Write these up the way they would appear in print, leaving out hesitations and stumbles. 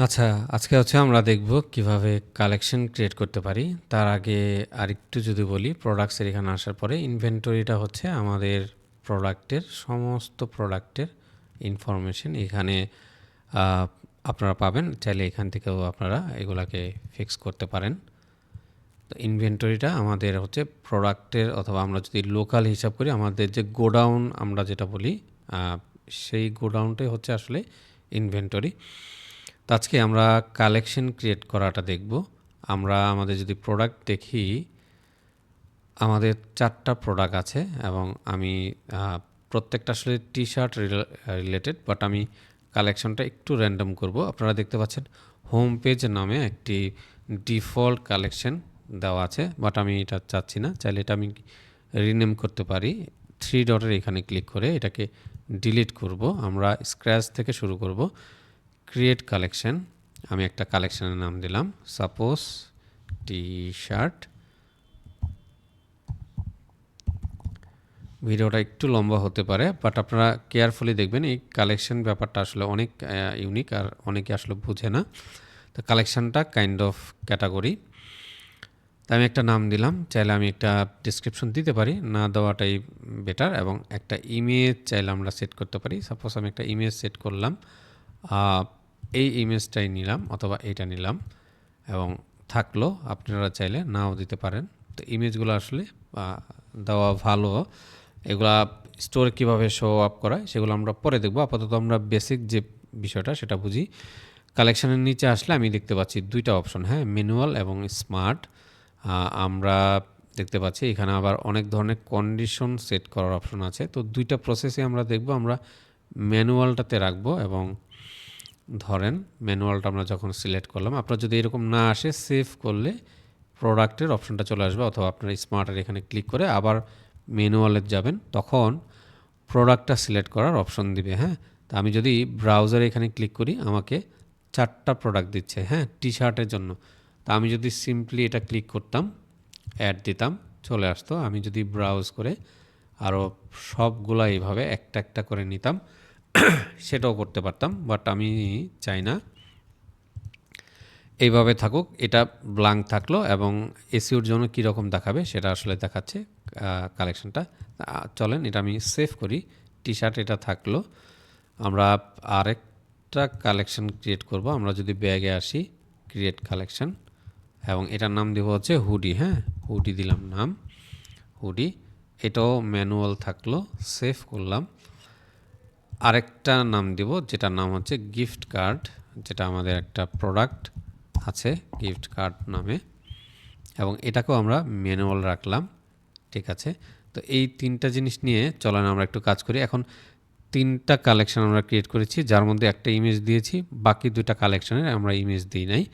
আচ্ছা, আজকে আমরা দেখব কিভাবে কালেকশন ক্রিয়েট করতে পারি। তার আগে আরেকটু যদি বলি, প্রোডাক্টস এর এখানে আসার পরে ইনভেন্টরিটা হচ্ছে আমাদের প্রোডাক্টের সমস্ত প্রোডাক্টের ইনফরমেশন এখানে আ আপনারা পাবেন। চাইলে এখান থেকেও আপনারা এগুলাকে ফিক্স করতে পারেন। তো ইনভেন্টরিটা আমাদের হচ্ছে প্রোডাক্টের, অথবা আমরা যদি লোকাল হিসাব করি আমাদের যে গোডাউন আমরা যেটা বলি, আ সেই গোডাউনটাই হচ্ছে আসলে ইনভেন্টরি। তো আজকে আমরা কালেকশন ক্রিয়েট করাটা দেখব। আমরা আমাদের যদি প্রোডাক্ট দেখি, আমাদের 4টা প্রোডাক্ট আছে এবং আমি প্রত্যেকটা আসলে টি-শার্ট রিলেটেড, বাট আমি কালেকশনটা একটু র্যান্ডম করব। আপনারা দেখতে পাচ্ছেন হোম পেজ নামে একটি ডিফল্ট কালেকশন দেওয়া আছে, বাট আমি এটা চাচ্ছি না। চাইলে এটা আমি রিনেম করতে পারি। 3 ডটের এখানে ক্লিক করে এটাকে ডিলিট করব। আমরা স্ক্র্যাচ থেকে শুরু করব। ক্রিয়েট কালেকশন, আমি একটা কালেকশনের নাম দিলাম সাপোজ টি শার্ট। ভিডিওটা একটু লম্বা হতে পারে, বাট আপনারা কেয়ারফুলি দেখবেন। এই কালেকশন ব্যাপারটা আসলে অনেক ইউনিক, আর অনেকে আসলে বুঝে না। তো কালেকশনটা কাইন্ড অফ ক্যাটাগরি। তো আমি একটা নাম দিলাম, চাইলে আমি একটা ডিসক্রিপশন দিতে পারি, না দেওয়াটাই বেটার। এবং একটা ইমেজ চাইলে আমরা সেট করতে পারি। সাপোজ আমি একটা ইমেজ সেট করলাম, এই ইমেজটাই নিলাম অথবা এইটা নিলাম, এবং থাকলো। আপনারা চাইলে নাও দিতে পারেন। তো ইমেজগুলো আসলে দেওয়া ভালো। এগুলা স্টোরে কীভাবে শো আপ করায় সেগুলো আমরা পরে দেখব। আপাতত আমরা বেসিক যে বিষয়টা সেটা বুঝি। কালেকশনের নিচে আসলে আমি দেখতে পাচ্ছি 2টা অপশন, হ্যাঁ, ম্যানুয়াল এবং স্মার্ট। আমরা দেখতে পাচ্ছি এখানে আবার অনেক ধরনের কন্ডিশন সেট করার অপশন আছে। তো 2টা প্রসেসে আমরা দেখব। আমরা ম্যানুয়ালটাতে রাখবো, এবং ধরেন ম্যানুয়ালটা আমরা যখন সিলেক্ট করলাম, আপনার যদি এরকম না আসে, সেভ করলে প্রোডাক্টের অপশনটা চলে আসবে, অথবা আপনার স্মার্টের এখানে ক্লিক করে আবার ম্যানুয়ালে যাবেন, তখন প্রোডাক্টটা সিলেক্ট করার অপশন দিবে। হ্যাঁ, তা আমি যদি ব্রাউজারে এখানে ক্লিক করি, আমাকে 4টা প্রোডাক্ট দিচ্ছে, হ্যাঁ, টি শার্টের জন্য। তা আমি যদি সিম্পলি এটা ক্লিক করতাম, অ্যাড দিতাম, চলে আসতো। আমি যদি ব্রাউজ করে আরও সবগুলা এইভাবে একটা একটা করে নিতাম, সেটাও করতে পারতাম, বাট আমি চাই না। এইভাবে থাকুক, এটা ব্ল্যাঙ্ক থাকলো, এবং এসইওর জন্য কীরকম দেখাবে সেটা আসলে দেখাচ্ছে কালেকশনটা। চলেন এটা আমি সেভ করি। টি শার্ট এটা থাকলো। আমরা আরেকটা কালেকশন ক্রিয়েট করব। আমরা যদি ব্যাগে আসি, ক্রিয়েট কালেকশন, এবং এটার নাম দেবো হচ্ছে হুডি। হ্যাঁ, হুডি দিলাম নাম, হুডি। এটাও ম্যানুয়াল থাকলো, সেভ করলাম। আরেকটা নাম দিব, যেটার নাম হচ্ছে গিফট কার্ড, যেটা আমাদের একটা প্রোডাক্ট আছে গিফট কার্ড নামে, এবং এটাকেও আমরা ম্যানুয়াল রাখলাম। ঠিক আছে, তো এই 3টা জিনিস নিয়ে চলেন আমরা একটু কাজ করি। এখন 3টা কালেকশন আমরা ক্রিয়েট করেছি, যার মধ্যে একটা ইমেজ দিয়েছি, বাকি 2টা কালেকশনের আমরা ইমেজ দিই নাই।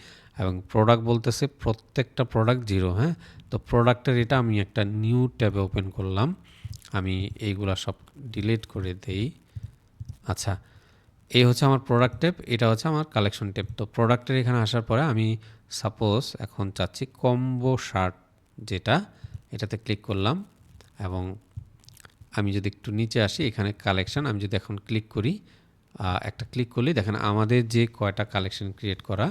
এবং প্রোডাক্ট বলতেছে প্রত্যেকটা প্রোডাক্ট 0। হ্যাঁ, তো প্রোডাক্টের এটা আমি একটা নিউ ট্যাবে ওপেন করলাম। আমি এইগুলা সব ডিলিট করে দেই। আচ্ছা, এই হচ্ছে আমার প্রোডাক্ট ট্যাব, এটা হচ্ছে আমার কালেকশন ট্যাব। তো প্রোডাক্টের এখানে আসার পরে আমি সাপোজ এখন চাচ্ছি কম্বো শার্ট, যেটা, এটাতে ক্লিক করলাম। এবং আমি যদি একটু নিচে আসি, এখানে কালেকশন, আমি যদি এখন ক্লিক করি, একটা ক্লিক করলেই দেখেন আমাদের যে কয়টা কালেকশন ক্রিয়েট করা,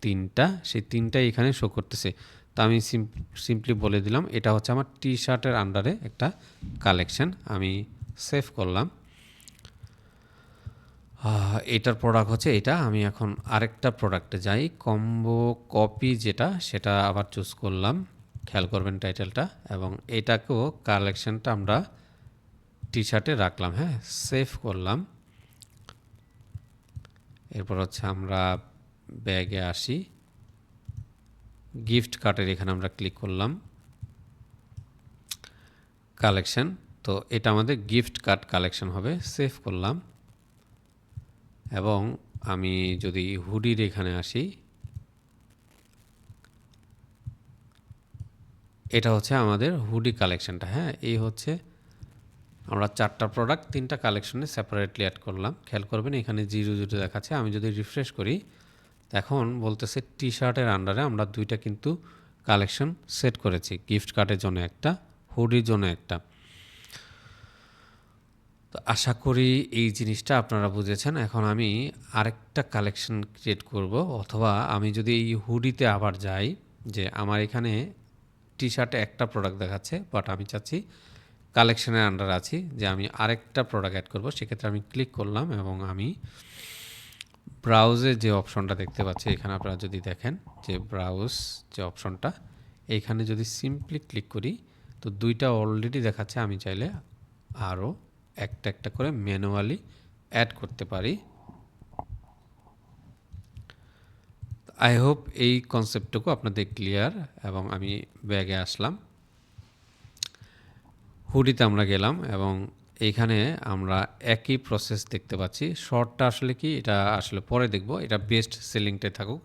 3টা, সেই 3টাই এখানে শো করতেছে। তো আমি সিম্পলি বলে দিলাম এটা হচ্ছে আমার টি শার্টের আন্ডারে একটা কালেকশন। আমি সেভ করলাম। এটার প্রোডাক্ট হচ্ছে এটা। আমি এখন আরেকটা প্রোডাক্টে যাই, কম্বো কপি যেটা, সেটা আবার চুজ করলাম। খেয়াল করবেন টাইটেলটা, এবং এটাকেও কালেকশনটা আমরা টি শার্টে রাখলাম। হ্যাঁ, সেভ করলাম। এরপর হচ্ছে আমরা ব্যাগে আসি, গিফট কার্ডের এখানে আমরা ক্লিক করলাম, কালেকশন। তো এটা আমাদের গিফট কার্ড কালেকশন হবে, সেভ করলাম। এবং আমি যদি হুডির এখানে আসি, এটা হচ্ছে আমাদের হুডি কালেকশনটা। হ্যাঁ, এই হচ্ছে আমরা 4টা প্রোডাক্ট 3টা কালেকশনে সেপারেটলি অ্যাড করলাম। খেয়াল করবেন এখানে 0 দেখাচ্ছে। আমি যদি রিফ্রেশ করি, এখন বলতেছে টি শার্টের আন্ডারে আমরা 2টা কিন্তু কালেকশন সেট করেছি, গিফট কার্ডের জন্য একটা, হুডির জন্য একটা। তো আশা করি এই জিনিসটা আপনারা বুঝেছেন। এখন আমি আরেকটা কালেকশন ক্রিয়েট করব, অথবা আমি যদি এই হুডিতে আবার যাই, যে আমার এখানে টি-শার্টে একটা প্রোডাক্ট দেখাচ্ছে, বাট আমি চাচ্ছি কালেকশনের আন্ডারে আছি যে আমি আরেকটা প্রোডাক্ট অ্যাড করব। সেক্ষেত্রে আমি ক্লিক করলাম এবং আমি ব্রাউজে যে অপশনটা দেখতে পাচ্ছি, এখানে আপনারা যদি দেখেন যে ব্রাউজ যে অপশনটা, এইখানে যদি সিম্পলি ক্লিক করি তো দুইটা অলরেডি দেখাচ্ছে। আমি চাইলে আরও একটা একটা করে ম্যানুয়ালি অ্যাড করতে পারি। আই হোপ এই কনসেপ্টটুকু আপনাদের ক্লিয়ার। এবং আমি ব্যাগে আসলাম, হুডিতে আমরা গেলাম এবং এইখানে আমরা একই প্রসেস দেখতে পাচ্ছি। শর্টটা আসলে কি, এটা আসলে পরে দেখব, এটা বেস্ট সেলিংটাই থাকুক।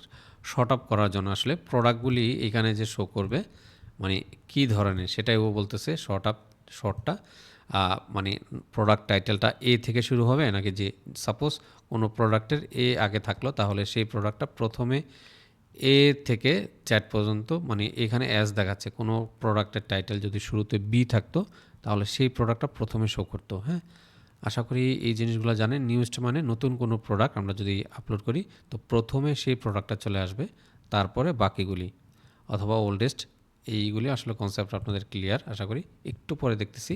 শর্ট আপ করার জন্য আসলে প্রোডাক্টগুলি এখানে যে শো করবে, মানে কি ধরনের, সেটাই ও বলতেছে। শর্টটা মানে প্রোডাক্ট টাইটেলটা এ থেকে শুরু হবে নাকি, যে সাপোজ কোনো প্রোডাক্টের এ আগে থাকলো, তাহলে সেই প্রোডাক্টটা প্রথমে এ থেকে চ্যাট পর্যন্ত, মানে এখানে অ্যাজ দেখাচ্ছে। কোনো প্রোডাক্টের টাইটেল যদি শুরুতে বি থাকতো, তাহলে সেই প্রোডাক্টটা প্রথমে শো করতো। হ্যাঁ, আশা করি এই জিনিসগুলো জানেন। নিউজটা মানে নতুন কোনো প্রোডাক্ট আমরা যদি আপলোড করি, তো প্রথমে সেই প্রোডাক্টটা চলে আসবে, তারপরে বাকিগুলি, অথবা ওল্ডেস্ট। এইগুলি আসলে কনসেপ্ট আপনাদের ক্লিয়ার আশা করি। একটু পরে দেখতেছি।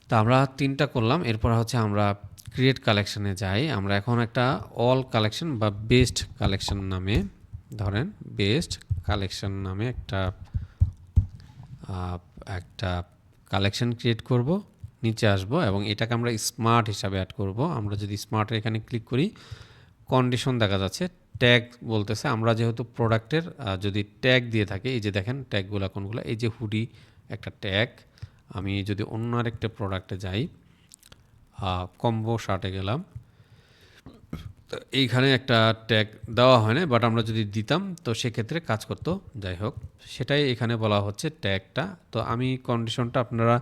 তা আমরা 3টা করলাম। এরপর হচ্ছে আমরা ক্রিয়েট কালেকশনে যাই। আমরা এখন একটা অল কালেকশন বা বেস্ট কালেকশন নামে, ধরেন বেস্ট কালেকশন নামে একটা কালেকশন ক্রিয়েট করব। নিচে আসব এবং এটাকে আমরা স্মার্ট হিসাবে অ্যাড করব। আমরা যদি স্মার্টের এখানে ক্লিক করি, কন্ডিশন দেখা যাচ্ছে, ট্যাগ বলতেছে। আমরা যেহেতু প্রোডাক্টের যদি ট্যাগ দিয়ে থাকে, এই যে দেখেন ট্যাগগুলো কোনগুলো, এই যে হুডি একটা ট্যাগ। আমি যদি অন্য আরেকটা প্রোডাক্টে যাই, কম্বো শার্টে গেলাম, তো এইখানে একটা ট্যাগ দেওয়া হয় না, বাট আমরা যদি দিতাম তো সেক্ষেত্রে কাজ করতো। যাই হোক, সেটাই এখানে বলা হচ্ছে ট্যাগটা। তো আমি কন্ডিশনটা আপনারা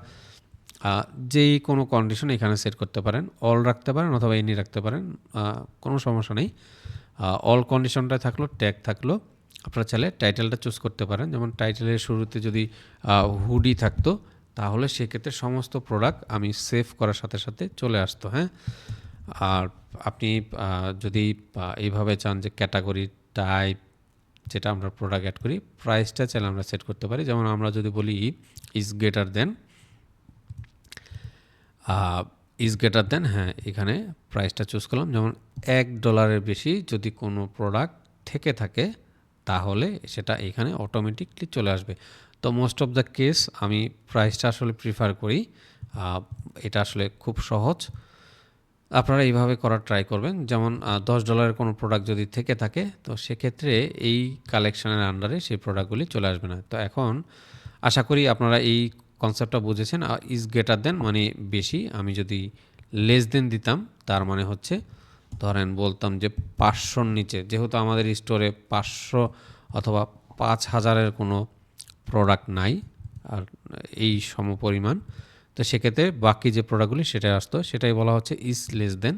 যেই কোনো কন্ডিশন এখানে সেট করতে পারেন, অল রাখতে পারেন অথবা এনি রাখতে পারেন, কোনো সমস্যা নেই। অল কন্ডিশনটা থাকলো, ট্যাগ থাকলো। আপনারা চাইলে টাইটেলটা চুজ করতে পারেন। যেমন টাইটেলের শুরুতে যদি হুডি থাকতো, তাহলে সেক্ষেত্রে সমস্ত প্রোডাক্ট আমি সেভ করার সাথে সাথে চলে আসতো। হ্যাঁ, আর আপনি যদি এইভাবে চান যে ক্যাটাগরি টাইপ, যেটা আমরা প্রোডাক্ট অ্যাড করি, প্রাইসটা চাইলে আমরা সেট করতে পারি। যেমন আমরা যদি বলি ইজ গ্রেটার দেন, হ্যাঁ, এখানে প্রাইসটা চুজ করলাম। যেমন $1 বেশি যদি কোনো প্রোডাক্ট থেকে থাকে, তাহলে সেটা এখানে অটোমেটিকলি চলে আসবে। তো মোস্ট অফ দ্য কেস আমি প্রাইসটা আসলে প্রিফার করি। এটা আসলে খুব সহজ, আপনারা এইভাবে করার ট্রাই করবেন। যেমন $10 কোনো প্রোডাক্ট যদি থেকে থাকে, তো সেক্ষেত্রে এই কালেকশনের আন্ডারে সেই প্রোডাক্টগুলি চলে আসবে না। তো এখন আশা করি আপনারা এই কনসেপ্টটা বুঝেছেন। ইজ গ্রেটার দেন মানে বেশি। আমি যদি লেস দেন দিতাম, তার মানে হচ্ছে, ধরেন বলতাম যে 500-র নিচে, যেহেতু আমাদের স্টোরে 500 অথবা 5000-এর কোনো প্রোডাক্ট নাই আর এই সমপরিমাণ, তো সেক্ষেত্রে বাকি যে প্রোডাক্টগুলি সেটাই আসতো, সেটাই বলা হচ্ছে ইজ লেস দেন।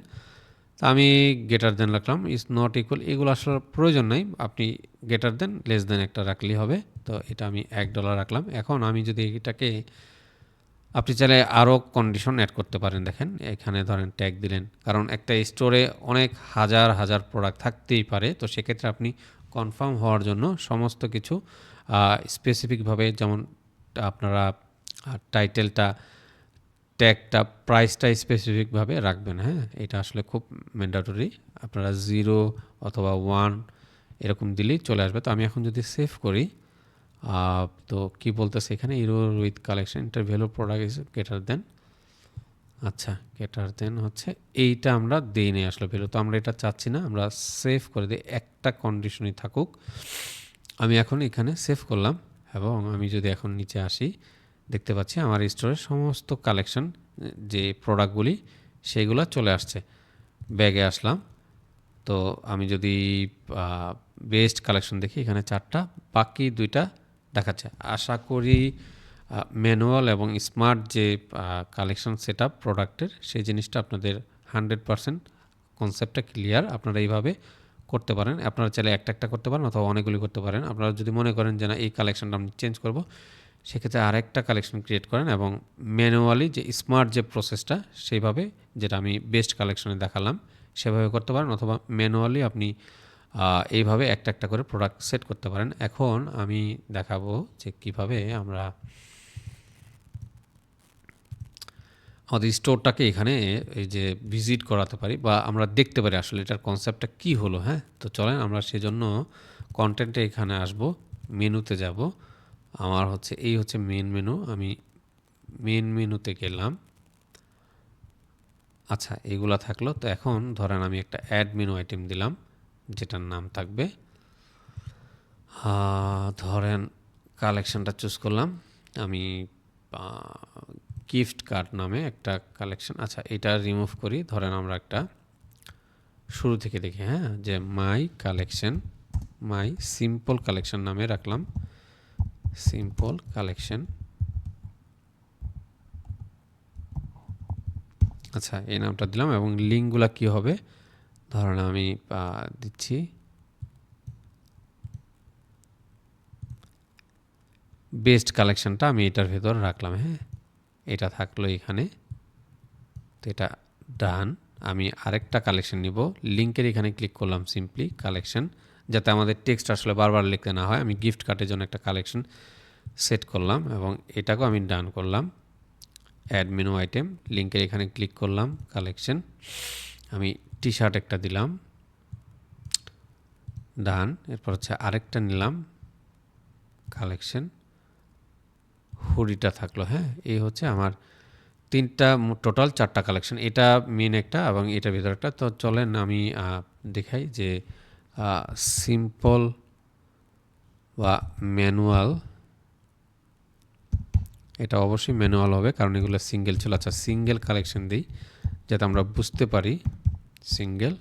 তো আমি গ্রেটার দেন রাখলাম, ইজ নট ইকুয়াল, এগুলো আসলে প্রয়োজন নাই। আপনি গ্রেটার দেন লেস দেন একটা রাখলেই হবে। তো এটা আমি $1 রাখলাম। এখন আমি যদি এটাকে, আপনি চাইলে আরও কন্ডিশন অ্যাড করতে পারেন। দেখেন এখানে ধরেন ট্যাগ দিলেন, কারণ একটা স্টোরে অনেক হাজার হাজার প্রোডাক্ট থাকতেই পারে। তো সেক্ষেত্রে আপনি কনফার্ম হওয়ার জন্য সমস্ত কিছু স্পেসিফিকভাবে, যেমন আপনারা টাইটেলটা, ট্যাগটা, প্রাইসটা স্পেসিফিকভাবে রাখবেন। হ্যাঁ, এটা আসলে খুব ম্যান্ডেটরি। আপনারা 0 অথবা 1 এরকম দিলেই চলে আসবে। তো আমি এখন যদি সেভ করি, তো কি বলতেছে এখানে, error with collection inter value product is greater than. আচ্ছা, গ্রেটার দেন হচ্ছে এইটা আমরা দিই নেই আসলে ভ্যালু, তো আমরা এটা চাচ্ছি না। আমরা সেভ করে দিই, একটা কন্ডিশনই থাকুক। আমি এখন এখানে সেভ করলাম এবং আমি যদি এখন নিচে আসি, দেখতে পাচ্ছি আমার স্টোরের সমস্ত কালেকশন, যে প্রোডাক্টগুলি, সেগুলো চলে আসছে। ব্যাগে আসলাম, তো আমি যদি বেস্ট কালেকশন দেখি, এখানে 4টা, বাকি 2টা দেখাচ্ছে। আশা করি ম্যানুয়াল এবং স্মার্ট যে কালেকশন সেট আপ প্রোডাক্টের, সেই জিনিসটা আপনাদের 100% কনসেপ্টটা ক্লিয়ার। আপনারা এইভাবে করতে পারেন। আপনারা চাইলে একটা একটা করতে পারেন অথবা অনেকগুলি করতে পারেন। আপনারা যদি মনে করেন যে না, এই কালেকশনটা আমি চেঞ্জ করব, সেক্ষেত্রে আরেকটা কালেকশন ক্রিয়েট করেন এবং ম্যানুয়ালি যে স্মার্ট যে প্রসেসটা সেইভাবে, যেটা আমি বেস্ট কালেকশনে দেখালাম সেভাবে করতে পারেন, অথবা ম্যানুয়ালি আপনি এইভাবে একটা একটা করে প্রোডাক্ট সেট করতে পারেন। এখন আমি দেখাবো যে কিভাবে আমরা আমাদের স্টোরটাকে এখানে এই যে ভিজিট করাতে পারি বা আমরা দেখতে পারি আসলে এটার কনসেপ্টটা কি হলো। হ্যাঁ, তো চলেন আমরা সেজন্য কন্টেন্টে এখানে আসব, মেনুতে যাব। আমার হচ্ছে এই হচ্ছে মেন মেনু, আমি মেন মেনুতে গেলাম। আচ্ছা, এগুলা থাকলো। তো এখন ধরেন আমি একটা অ্যাড মেনু আইটেম দিলাম যেটার নাম থাকবে ধরেন কালেকশনটা চুজ করলাম আমি গিফট কার্ড নামে একটা কালেকশন। আচ্ছা, এটা রিমুভ করি। ধরেন আমরা একটা শুরু থেকে দেখি, হ্যাঁ, যে মাই কালেকশন, মাই সিম্পল কালেকশন নামে রাখলাম, সিম্পল কালেকশন। আচ্ছা, এই নামটা দিলাম এবং লিঙ্কগুলো কি হবে ধরেন আমি দিচ্ছি বেস্ট কালেকশনটা আমি এটার ভেতর রাখলাম। হ্যাঁ, এটা থাকলো এখানে। তো এটা ডান। আমি আরেকটা কালেকশন নিব, লিঙ্কের এখানে ক্লিক করলাম সিম্পলি কালেকশন, যাতে আমাদের টেক্সট আসলে বারবার লিখতে না হয়। আমি গিফট কার্ডের জন্য একটা কালেকশন সেট করলাম এবং এটাকেও আমি ডান করলাম। অ্যাড মেনু আইটেম, লিঙ্কের এখানে ক্লিক করলাম কালেকশন, আমি টি শার্ট একটা দিলাম, ডান। এরপর হচ্ছে আরেকটা নিলাম কালেকশন, হুডিটা থাকলো। হ্যাঁ, এই হচ্ছে আমার তিনটা, টোটাল 4টা কালেকশন। এটা মেন একটা এবং এটার ভিতরে একটা। তো চলেন আমি দেখাই যে সিম্পল বা ম্যানুয়াল, এটা অবশ্যই ম্যানুয়াল হবে কারণ এগুলো সিঙ্গেল ছিল। আচ্ছা, সিঙ্গেল কালেকশন দিই যাতে আমরা বুঝতে পারি, সিঙ্গেল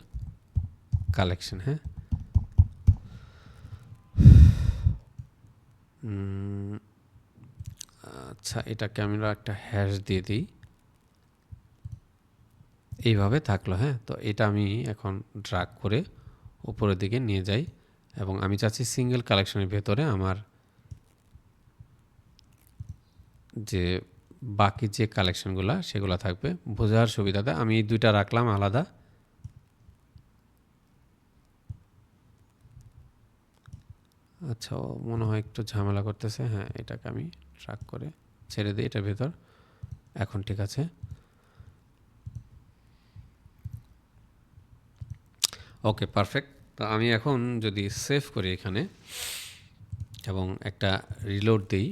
কালেকশন। হ্যাঁ, আচ্ছা, এটাকে আমরা একটা হ্যাশ দিয়ে দিই, এইভাবে থাকলো। হ্যাঁ, তো এটা আমি এখন ড্রাগ করে উপরের দিকে নিয়ে যাই এবং আমি চাচ্ছি সিঙ্গেল কালেকশনের ভেতরে আমার যে বাকি যে কালেকশনগুলো সেগুলো থাকবে। বোঝার সুবিধাতে আমি এই দুইটা রাখলাম আলাদা। আচ্ছা, মনে হয় একটু ঝামেলা করতেছে। হ্যাঁ, এটাকে আমি ট্র্যাক করে ছেড়ে দিই এটার ভেতর। এখন ঠিক আছে। ওকে, পারফেক্ট। তো আমি এখন যদি সেভ করি এখানে এবং একটা রিলোড দিই,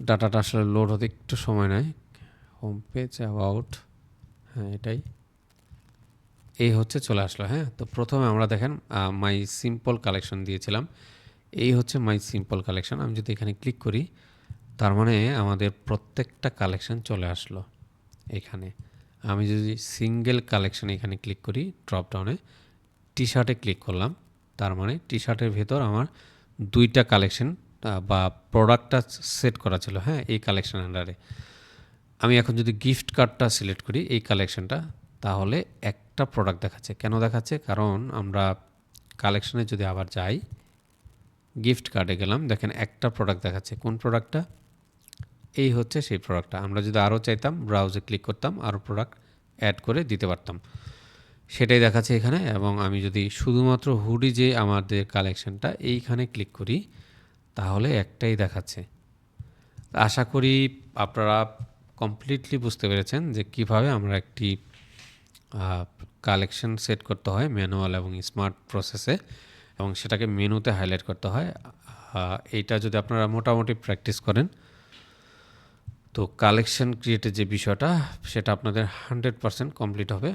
ডাটাটা আসলে লোড হতে একটু সময় নেয়। হোম পেজ, অ্যাবাউট, হ্যাঁ এটাই, এই হচ্ছে চলে আসলো। হ্যাঁ, তো প্রথমে আমরা দেখেন মাই সিম্পল কালেকশন দিয়েছিলাম, এই হচ্ছে মাই সিম্পল কালেকশন। আমি যদি এখানে ক্লিক করি তার মানে আমাদের প্রত্যেকটা কালেকশন চলে আসলো এখানে। আমি যদি সিঙ্গেল কালেকশন এখানে ক্লিক করি, ড্রপ ডাউনে টি শার্টে ক্লিক করলাম, তার মানে টি শার্টের ভেতর আমার দুইটা কালেকশন বা প্রোডাক্টটা সেট করা ছিল। হ্যাঁ, এই কালেকশন আন্ডারে আমি এখন যদি গিফট কার্ডটা সিলেক্ট করি এই কালেকশনটা, তাহলে একটা প্রোডাক্ট দেখাচ্ছে। কেন দেখাচ্ছে? কারণ আমরা কালেকশনে যদি আবার যাই, গিফট কার্ডে গেলাম, দেখেন একটা প্রোডাক্ট দেখাচ্ছে। কোন প্রোডাক্টটা? এই হচ্ছে সেই প্রোডাক্টটা। আমরা যদি আরও চাইতাম ব্রাউজে ক্লিক করতাম, আরও প্রোডাক্ট অ্যাড করে দিতে পারতাম, সেটাই দেখাচ্ছে এখানে। এবং আমি যদি শুধুমাত্র হুডি যে আমাদের কালেকশনটা এইখানে ক্লিক করি তাহলে একটাই দেখাচ্ছে। আশা করি আপনারা কমপ্লিটলি বুঝতে পেরেছেন যে কিভাবে আমরা একটি কালেকশন সেট করতে হয় ম্যানুয়াল এবং স্মার্ট প্রসেসে, এবং সেটাকে মেনুতে হাইলাইট করতে হয়। এইটা যদি আপনারা মোটামুটি প্র্যাকটিস করেন তো কালেকশন ক্রিয়েটের যে বিষয়টা সেটা আপনাদের 100% কমপ্লিট হবে।